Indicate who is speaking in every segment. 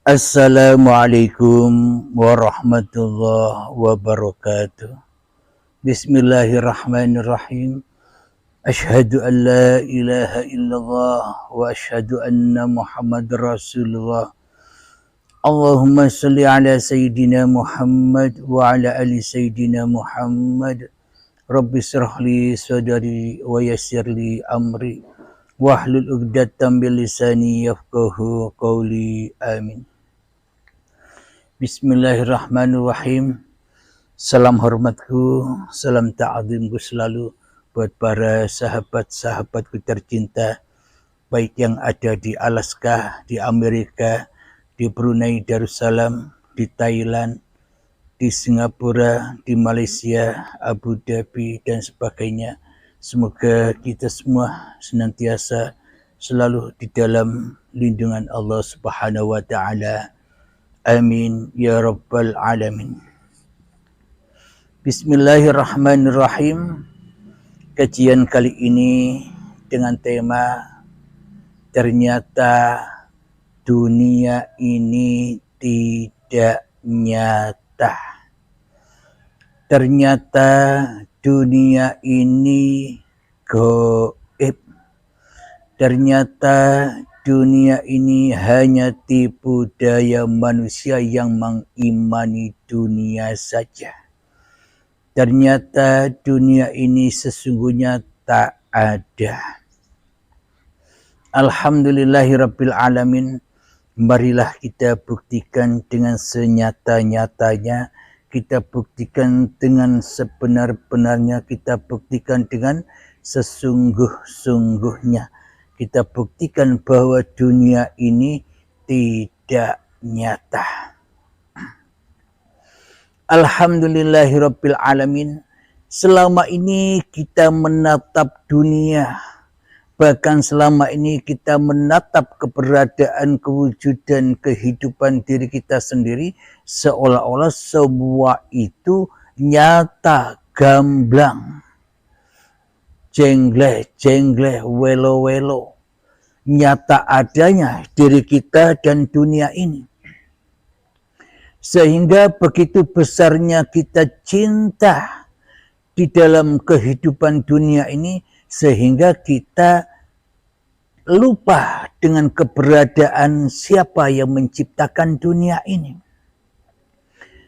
Speaker 1: Assalamualaikum warahmatullahi wabarakatuh. Bismillahirrahmanirrahim. Asyhadu an la ilaha illallah wa asyhadu anna Muhammad Rasulullah. Allahumma salli ala Sayyidina Muhammad wa ala ali Sayyidina Muhammad. Rabbi shrah li sadri wa yassir li amri wahlul 'uqdatam min lisani yafqahu qawli. Amin. Bismillahirrahmanirrahim. Salam hormatku, salam ta'zimku selalu buat para sahabat-sahabatku tercinta, baik yang ada di Alaska, di Amerika, di Brunei Darussalam, di Thailand, di Singapura, di Malaysia, Abu Dhabi, dan sebagainya. Semoga kita semua senantiasa selalu di dalam lindungan Allah Subhanahu wa Ta'ala. Amin ya rabbal alamin. Bismillahirrahmanirrahim. Kajian kali ini dengan tema ternyata dunia ini tidak nyata. Ternyata dunia ini gaib. Ternyata dunia ini hanya tipu daya manusia yang mengimani dunia saja. Ternyata dunia ini sesungguhnya tak ada. Alhamdulillahirabbil alamin. Marilah kita buktikan dengan senyata-nyatanya, kita buktikan dengan sebenar-benarnya, kita buktikan dengan sesungguh-sungguhnya. Kita buktikan bahwa dunia ini tidak nyata. Alhamdulillahirabbil alamin. Selama ini kita menatap dunia, bahkan selama ini kita menatap keberadaan, kewujudan, kehidupan diri kita sendiri, seolah-olah semua itu nyata, gamblang, jengleh, welo-welo, nyata adanya diri kita dan dunia ini. Sehingga begitu besarnya kita cinta di dalam kehidupan dunia ini, sehingga kita lupa dengan keberadaan siapa yang menciptakan dunia ini.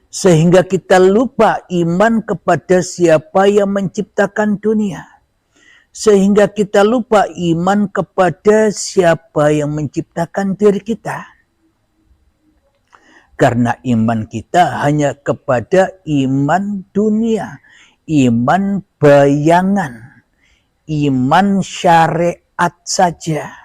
Speaker 1: Sehingga kita lupa iman kepada siapa yang menciptakan dunia. Sehingga kita lupa iman kepada siapa yang menciptakan diri kita. Karena iman kita hanya kepada iman dunia, iman bayangan, iman syariat saja.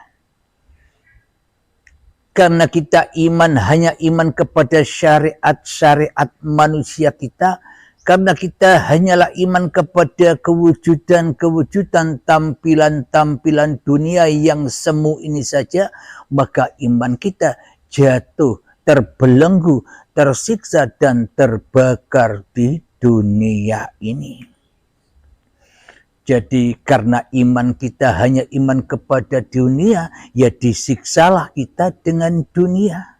Speaker 1: Karena kita hanya iman kepada syariat-syariat manusia kita, karena kita hanyalah iman kepada kewujudan-kewujudan, tampilan-tampilan dunia yang semu ini saja, maka iman kita jatuh, terbelenggu, tersiksa, dan terbakar di dunia ini. Jadi karena iman kita hanya iman kepada dunia, ya disiksalah kita dengan dunia.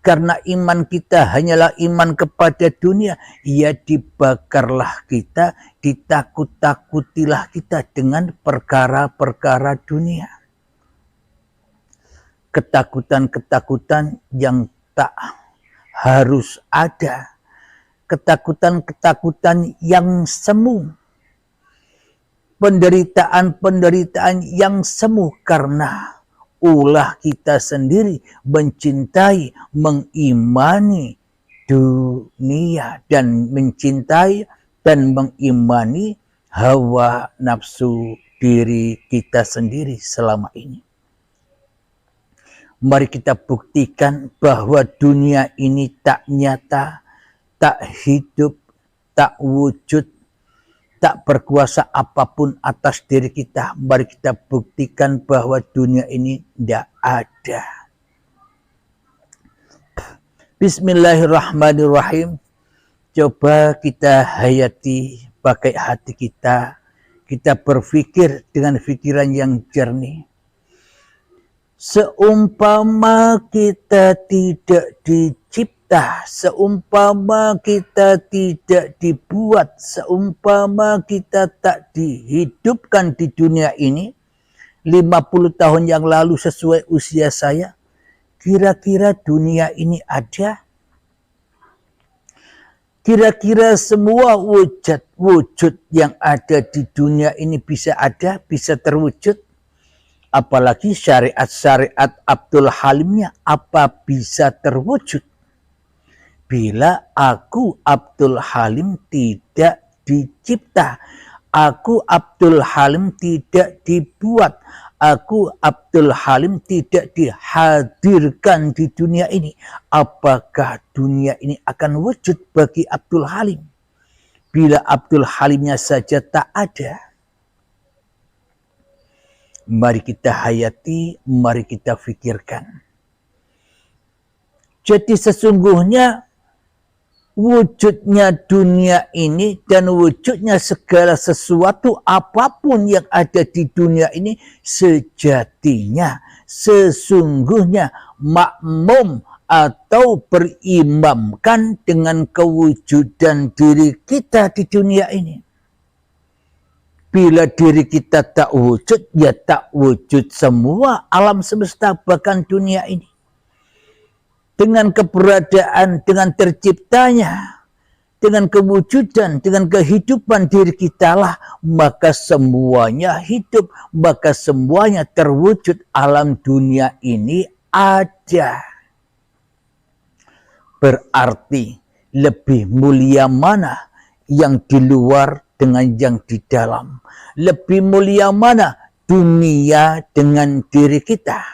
Speaker 1: Karena iman kita hanyalah iman kepada dunia, ya dibakarlah kita, ditakut-takutilah kita dengan perkara-perkara dunia. Ketakutan-ketakutan yang tak harus ada. Ketakutan-ketakutan yang semu. Penderitaan-penderitaan yang semu karena ulah kita sendiri mencintai, mengimani dunia dan mencintai dan mengimani hawa nafsu diri kita sendiri selama ini. Mari kita buktikan bahwa dunia ini tak nyata, tak hidup, tak wujud, tak berkuasa apapun atas diri kita. Mari kita buktikan bahwa dunia ini tidak ada. Bismillahirrahmanirrahim. Coba kita hayati pakai hati kita. Kita berpikir dengan pikiran yang jernih. Seumpama kita tidak dicipta, seumpama kita tidak dibuat, seumpama kita tak dihidupkan di dunia ini 50 tahun yang lalu sesuai usia saya, kira-kira dunia ini ada? Kira-kira semua wujud yang ada di dunia ini bisa ada, bisa terwujud? Apalagi syariat-syariat Abdul Halimnya, apa bisa terwujud bila aku Abdul Halim tidak dicipta, aku Abdul Halim tidak dibuat, aku Abdul Halim tidak dihadirkan di dunia ini. Apakah dunia ini akan wujud bagi Abdul Halim bila Abdul Halimnya saja tak ada? Mari kita hayati, mari kita fikirkan. Jadi sesungguhnya wujudnya dunia ini dan wujudnya segala sesuatu apapun yang ada di dunia ini sejatinya, sesungguhnya makmum atau berimamkan dengan kewujudan diri kita di dunia ini. Bila diri kita tak wujud, ya tak wujud semua alam semesta bahkan dunia ini. Dengan keberadaan, dengan terciptanya, dengan kewujudan, dengan kehidupan diri kita lah, maka semuanya hidup, maka semuanya terwujud. Alam dunia ini ada. Berarti lebih mulia mana yang di luar dengan yang di dalam? Lebih mulia mana dunia dengan diri kita?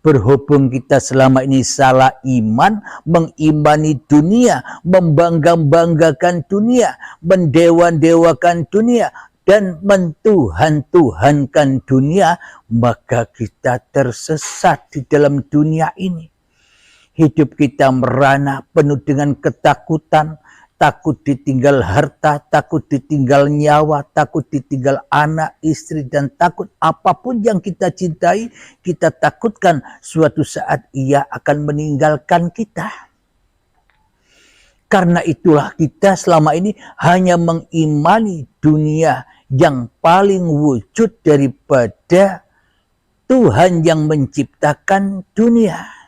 Speaker 1: Berhubung kita selama ini salah iman, mengimani dunia, membangga-banggakan dunia, mendewa-dewakan dunia, dan mentuhan-tuhankan dunia, maka kita tersesat di dalam dunia ini. Hidup kita merana penuh dengan ketakutan, takut ditinggal harta, takut ditinggal nyawa, takut ditinggal anak, istri, dan takut apapun yang kita cintai, kita takutkan suatu saat ia akan meninggalkan kita. Karena itulah kita selama ini hanya mengimani dunia yang paling wujud daripada Tuhan yang menciptakan dunia.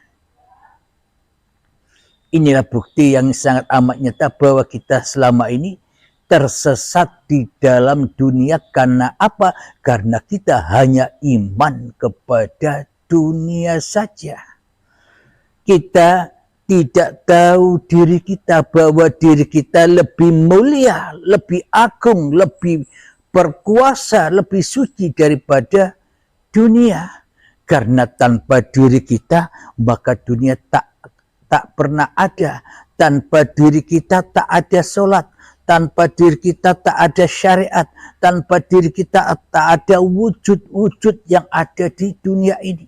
Speaker 1: Inilah bukti yang sangat amat nyata bahwa kita selama ini tersesat di dalam dunia. Karena apa? Karena kita hanya iman kepada dunia saja. Kita tidak tahu diri kita, bahwa diri kita lebih mulia, lebih agung, lebih berkuasa, lebih suci daripada dunia. Karena tanpa diri kita, maka dunia tak pernah ada. Tanpa diri kita tak ada sholat, tanpa diri kita tak ada syariat, tanpa diri kita tak ada wujud-wujud yang ada di dunia ini.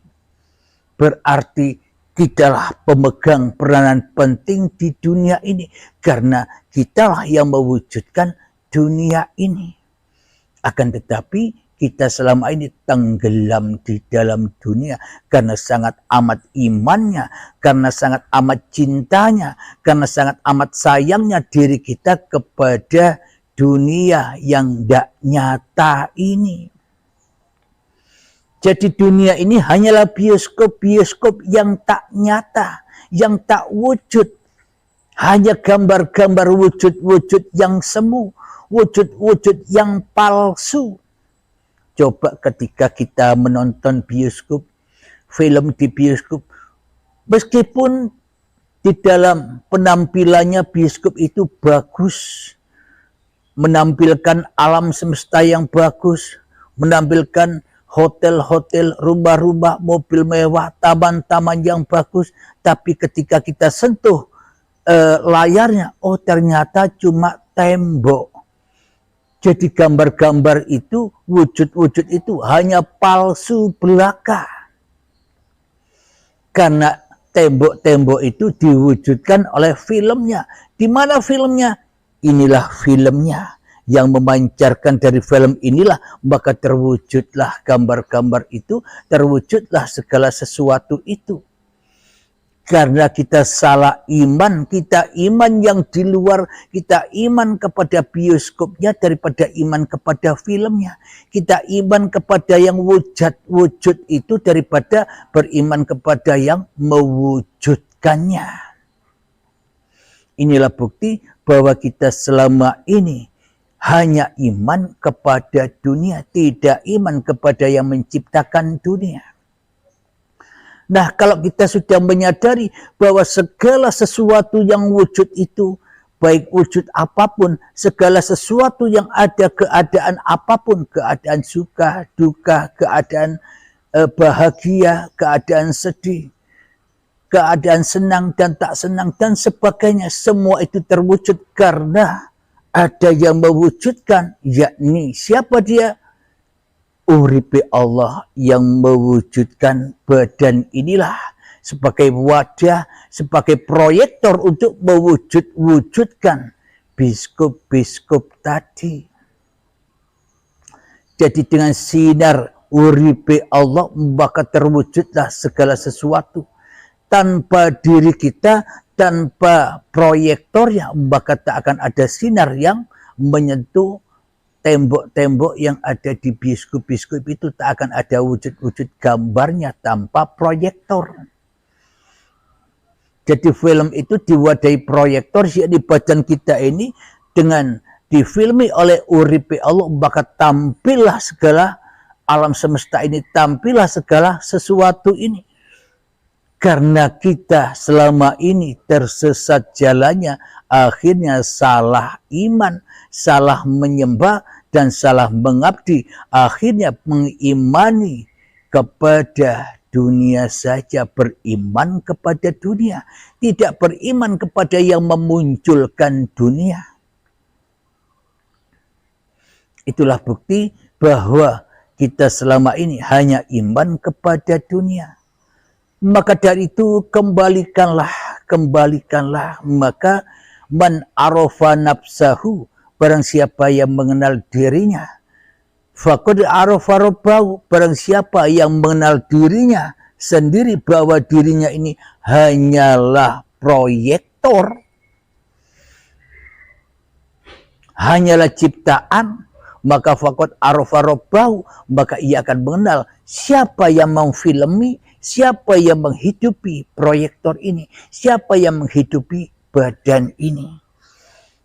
Speaker 1: Berarti kitalah pemegang peranan penting di dunia ini, karena kitalah yang mewujudkan dunia ini. Akan tetapi kita selama ini tenggelam di dalam dunia karena sangat amat imannya, karena sangat amat cintanya, karena sangat amat sayangnya diri kita kepada dunia yang tidak nyata ini. Jadi dunia ini hanyalah bioskop-bioskop yang tak nyata, yang tak wujud. Hanya gambar-gambar wujud-wujud yang semu, wujud-wujud yang palsu. Coba ketika kita menonton bioskop, film di bioskop, meskipun di dalam penampilannya bioskop itu bagus, menampilkan alam semesta yang bagus, menampilkan hotel-hotel, rumah-rumah, mobil mewah, taman-taman yang bagus, tapi ketika kita sentuh layarnya, oh ternyata cuma tembok. Jadi gambar-gambar itu, wujud-wujud itu hanya palsu belaka. Karena tembok-tembok itu diwujudkan oleh filmnya. Di mana filmnya? Inilah filmnya yang memancarkan dari film inilah, maka terwujudlah gambar-gambar itu, terwujudlah segala sesuatu itu. Karena kita salah iman, kita iman yang di luar, kita iman kepada bioskopnya daripada iman kepada filmnya. Kita iman kepada yang wujud itu daripada beriman kepada yang mewujudkannya. Inilah bukti bahwa kita selama ini hanya iman kepada dunia, tidak iman kepada yang menciptakan dunia. Nah, kalau kita sudah menyadari bahwa segala sesuatu yang wujud itu, baik wujud apapun, segala sesuatu yang ada, keadaan apapun, keadaan suka, duka, keadaan bahagia, keadaan sedih, keadaan senang dan tak senang, dan sebagainya, semua itu terwujud karena ada yang mewujudkan, yakni siapa dia? Uripe Allah yang mewujudkan badan inilah sebagai wadah, sebagai proyektor untuk mewujudkan biskop-biskop tadi. Jadi dengan sinar uripe Allah maka terwujudlah segala sesuatu. Tanpa diri kita, tanpa proyektornya, maka tak akan ada sinar yang menyentuh tembok-tembok yang ada di biskop-biskop itu, tak akan ada wujud-wujud gambarnya tanpa proyektor. Jadi film itu diwadahi proyektor, yakni badan kita ini dengan difilmi oleh uripe Allah, maka tampillah segala alam semesta ini, tampillah segala sesuatu ini. Karena kita selama ini tersesat jalannya, akhirnya salah iman, salah menyembah, dan salah mengabdi, akhirnya mengimani kepada dunia saja, beriman kepada dunia, tidak beriman kepada yang memunculkan dunia. Itulah bukti bahwa kita selama ini hanya iman kepada dunia. Maka dari itu kembalikanlah, maka man arafa nafsahu, barang siapa yang mengenal dirinya, faqad arafa rabbahu, barang siapa yang mengenal dirinya sendiri bahwa dirinya ini hanyalah proyektor, hanyalah ciptaan, maka faqad arafa rabbahu, maka ia akan mengenal siapa yang memfilmi, siapa yang menghidupi proyektor ini, siapa yang menghidupi badan ini.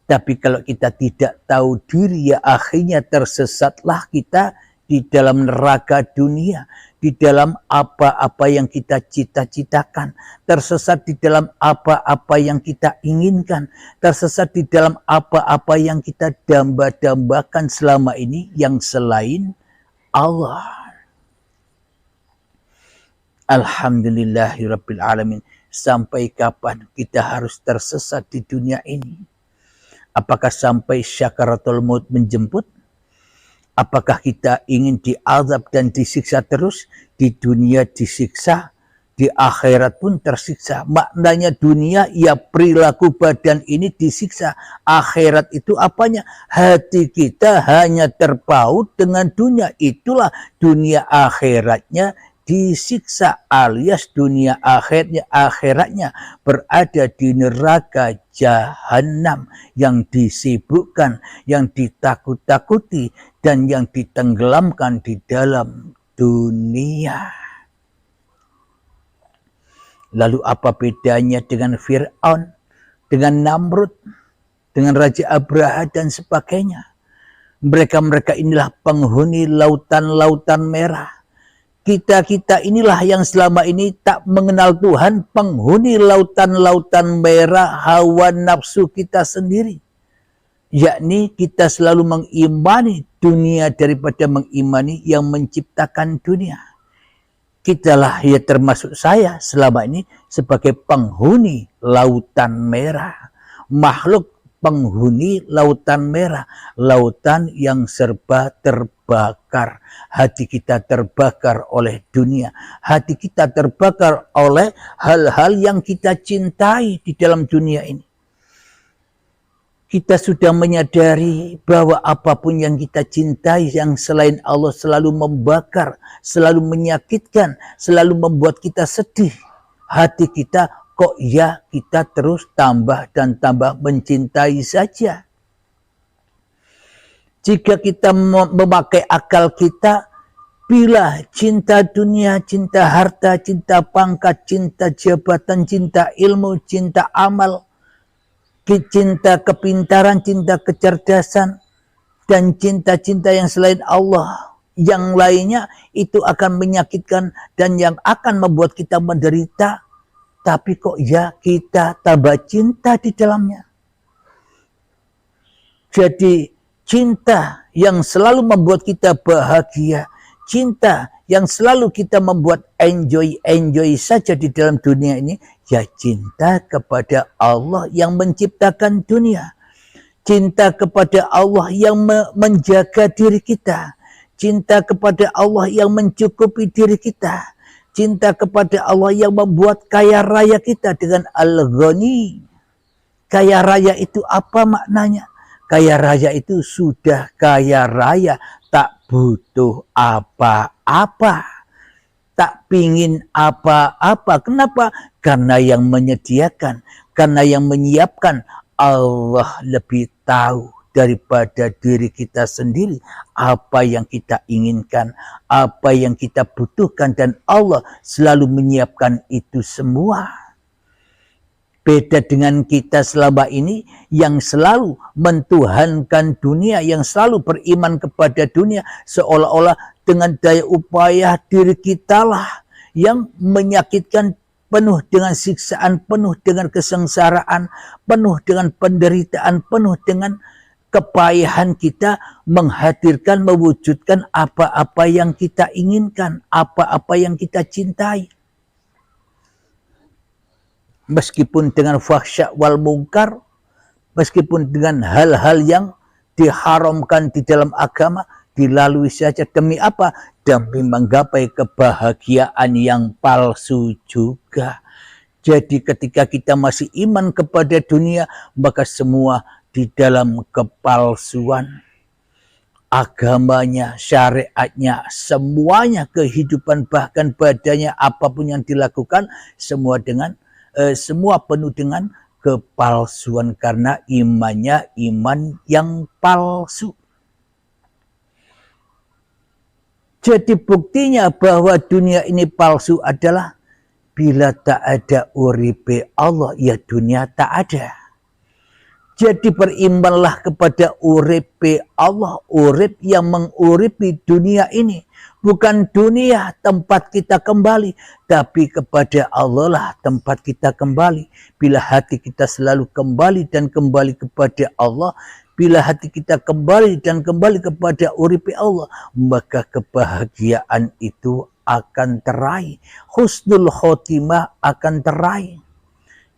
Speaker 1: Tapi kalau kita tidak tahu diri, ya akhirnya tersesatlah kita di dalam neraka dunia, di dalam apa-apa yang kita cita-citakan, tersesat di dalam apa-apa yang kita inginkan, tersesat di dalam apa-apa yang kita damba-dambakan selama ini yang selain Allah. Alhamdulillahirabbil alamin. Sampai kapan kita harus tersesat di dunia ini? Apakah sampai syakaratul maut menjemput? Apakah kita ingin diazab dan disiksa terus? Di dunia disiksa, di akhirat pun tersiksa. Maknanya dunia, ya perilaku badan ini disiksa. Akhirat itu apanya? Hati kita hanya terpaut dengan dunia. Itulah dunia, akhiratnya disiksa, alias dunia akhiratnya berada di neraka jahanam yang disibukkan, yang ditakut-takuti, dan yang ditenggelamkan di dalam dunia. Lalu apa bedanya dengan Fir'aun, dengan Namrud, dengan Raja Abraha dan sebagainya? Mereka-mereka inilah penghuni lautan-lautan merah. Kita-kita inilah yang selama ini tak mengenal Tuhan, penghuni lautan-lautan merah hawa nafsu kita sendiri. Yakni kita selalu mengimani dunia daripada mengimani yang menciptakan dunia. Kitalah, ya termasuk saya selama ini sebagai penghuni lautan merah. Makhluk penghuni lautan merah, lautan yang serba terbakar. Hati kita terbakar oleh dunia, hati kita terbakar oleh hal-hal yang kita cintai di dalam dunia ini. Kita sudah menyadari bahwa apapun yang kita cintai yang selain Allah selalu membakar, selalu menyakitkan, selalu membuat kita sedih. Hati kita kok ya kita terus tambah dan tambah mencintai saja. Jika kita memakai akal kita, bila cinta dunia, cinta harta, cinta pangkat, cinta jabatan, cinta ilmu, cinta amal, cinta kepintaran, cinta kecerdasan, dan cinta-cinta yang selain Allah, yang lainnya itu akan menyakitkan dan yang akan membuat kita menderita. Tapi kok ya kita tambah cinta di dalamnya. Jadi cinta yang selalu membuat kita bahagia, cinta yang selalu kita membuat enjoy saja di dalam dunia ini, ya cinta kepada Allah yang menciptakan dunia. Cinta kepada Allah yang menjaga diri kita. Cinta kepada Allah yang mencukupi diri kita. Cinta kepada Allah yang membuat kaya raya kita dengan Al-Ghani. Kaya raya itu apa maknanya? Kaya raya itu sudah kaya raya, tak butuh apa-apa, tak pingin apa-apa. Kenapa? Karena yang menyediakan, karena yang menyiapkan Allah lebih tahu daripada diri kita sendiri apa yang kita inginkan, apa yang kita butuhkan, dan Allah selalu menyiapkan itu semua. Beda dengan kita selama ini yang selalu mentuhankan dunia, yang selalu beriman kepada dunia, seolah-olah dengan daya upaya diri kitalah yang menyakitkan, penuh dengan siksaan, penuh dengan kesengsaraan, penuh dengan penderitaan, penuh dengan kepayahan kita menghadirkan, mewujudkan apa-apa yang kita inginkan, apa-apa yang kita cintai. Meskipun dengan fahsya wal mungkar, meskipun dengan hal-hal yang diharamkan di dalam agama, dilalui saja. Demi apa? Demi menggapai kebahagiaan yang palsu juga. Jadi ketika kita masih iman kepada dunia, maka semua di dalam kepalsuan. Agamanya, syariatnya, semuanya, kehidupan, bahkan badannya, apapun yang dilakukan, semua penuh dengan kepalsuan karena imannya iman yang palsu. Jadi buktinya bahwa dunia ini palsu adalah bila tak ada uripe Allah, ya dunia tak ada. Jadi berimanlah kepada uripe Allah, urip yang menguripi dunia ini. Bukan dunia tempat kita kembali, tapi kepada Allah lah tempat kita kembali. Bila hati kita selalu kembali dan kembali kepada Allah, bila hati kita kembali dan kembali kepada uripi Allah, maka kebahagiaan itu akan teraih. Husnul khotimah akan teraih.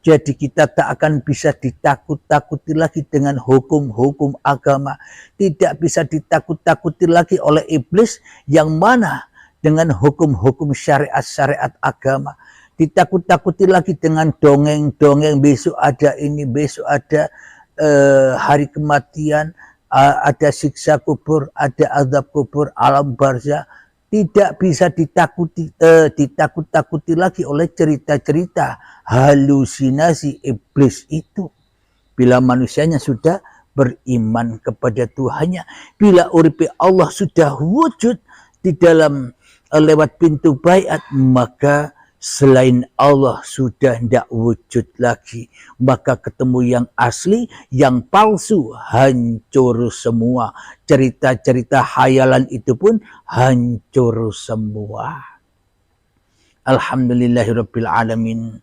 Speaker 1: Jadi kita tak akan bisa ditakut-takuti lagi dengan hukum-hukum agama. Tidak bisa ditakut-takuti lagi oleh iblis yang mana dengan hukum-hukum syariat-syariat agama. Ditakut-takuti lagi dengan dongeng-dongeng, besok ada ini, besok ada hari kematian, ada siksa kubur, ada azab kubur, alam barzah. Tidak bisa ditakut-takuti lagi oleh cerita-cerita halusinasi iblis itu. Bila manusianya sudah beriman kepada Tuhannya, bila uripi Allah sudah wujud di dalam lewat pintu baiat, maka selain Allah sudah tidak wujud lagi. Maka ketemu yang asli, yang palsu hancur semua. Cerita-cerita khayalan itu pun hancur semua. Alhamdulillahirabbil alamin.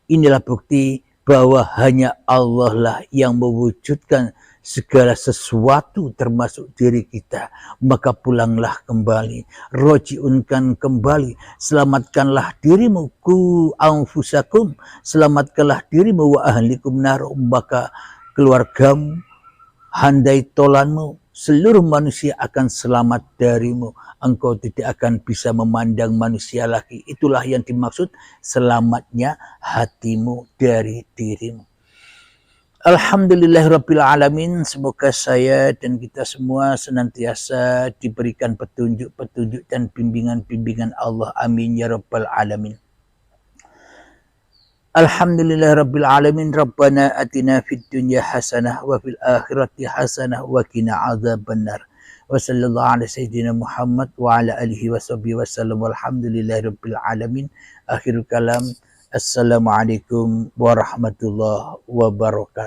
Speaker 1: Inilah bukti bahwa hanya Allah lah yang mewujudkan segala sesuatu termasuk diri kita. Maka pulanglah kembali, rojiunkan kembali, selamatkanlah dirimu, ku anfusakum, selamatkanlah dirimu wa ahlikum nar, maka keluargamu, handai tolanmu, seluruh manusia akan selamat darimu. Engkau tidak akan bisa memandang manusia lagi. Itulah yang dimaksud selamatnya hatimu dari dirimu. Alhamdulillahirabbil alamin. Semoga saya dan kita semua senantiasa diberikan petunjuk-petunjuk dan bimbingan-bimbingan Allah. Amin ya rabbal alamin. Alhamdulillahirabbil alamin. Rabbana atina fid dunya hasanah wa fil akhirati hasanah wa qina adzabannar. Wa sallallahu ala sayyidina Muhammad wa ala alihi washabihi wasallam. Walhamdulillahirabbil alamin. Akhirul kalam. Assalamualaikum warahmatullahi wabarakatuh.